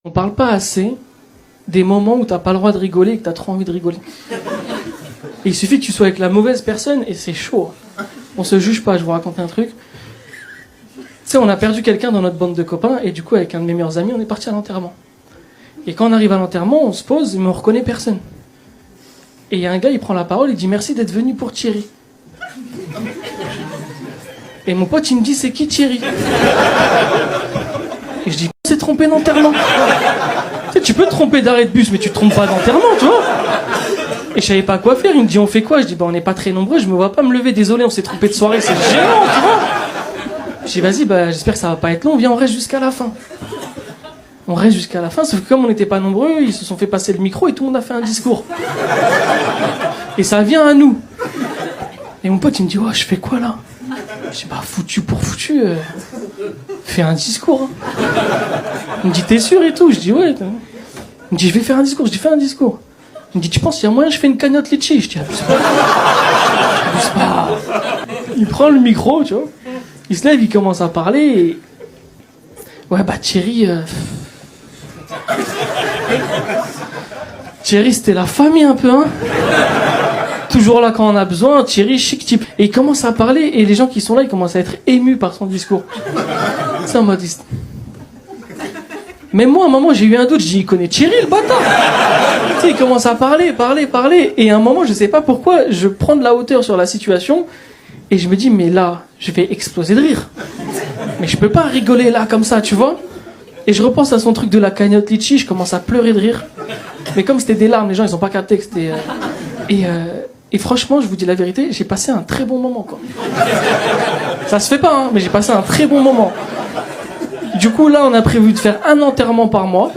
On parle pas assez des moments où t'as pas le droit de rigoler et que t'as trop envie de rigoler. Et il suffit que tu sois avec la mauvaise personne et c'est chaud. On se juge pas, je vous raconte un truc. Tu sais, on a perdu quelqu'un dans notre bande de copains et du coup, avec un de mes meilleurs amis, on est parti à l'enterrement. Et quand on arrive à l'enterrement, on se pose, mais on reconnaît personne. Et il y a un gars, il prend la parole, il dit merci d'être venu pour Thierry. Et mon pote, il me dit c'est qui Thierry? Et je dis c'est trompé d'enterrement. Tu sais, tu peux te tromper d'arrêt de bus, mais tu te trompes pas d'enterrement, tu vois. Et je savais pas quoi faire, il me dit on fait quoi? Je dis bah on n'est pas très nombreux, je me vois pas me lever, désolé, on s'est trompé de soirée, c'est gênant, tu vois. Je dis vas-y, bah j'espère que ça va pas être long, viens on reste jusqu'à la fin. On reste jusqu'à la fin, sauf que comme on n'était pas nombreux, ils se sont fait passer le micro et tout le monde a fait un discours. Et ça vient à nous. Et mon pote il me dit ouais je fais quoi là? Je dis bah foutu pour foutu, fais un discours. Hein. Il me dit t'es sûr et tout? Je dis ouais. Il me dit je vais faire un discours, je dis fais un discours. Il me dit tu penses qu'il y a moyen je fais une cagnotte litchi? Je dis abuse pas. Abuse pas. Il prend le micro, tu vois. Il se lève, il commence à parler et... Ouais bah Thierry... Thierry c'était la famille un peu, hein. Toujours là quand on a besoin, Thierry, chic type. Et il commence à parler et les gens qui sont là, ils commencent à être émus par son discours. C'est en mode... Mais moi, à un moment, j'ai eu un doute, je dis, il connaît Thierry, le bâtard. Tu sais, il commence à parler, et à un moment, je sais pas pourquoi, je prends de la hauteur sur la situation, et je me dis, mais là, je vais exploser de rire. Mais je peux pas rigoler là, comme ça, tu vois. Et je repense à son truc de la cagnotte litchi, je commence à pleurer de rire. Mais comme c'était des larmes, les gens, ils ont pas capté que c'était... Et franchement, je vous dis la vérité, j'ai passé un très bon moment, quoi. Ça se fait pas, hein, mais j'ai passé un très bon moment. Du coup, là, on a prévu de faire un enterrement par mois.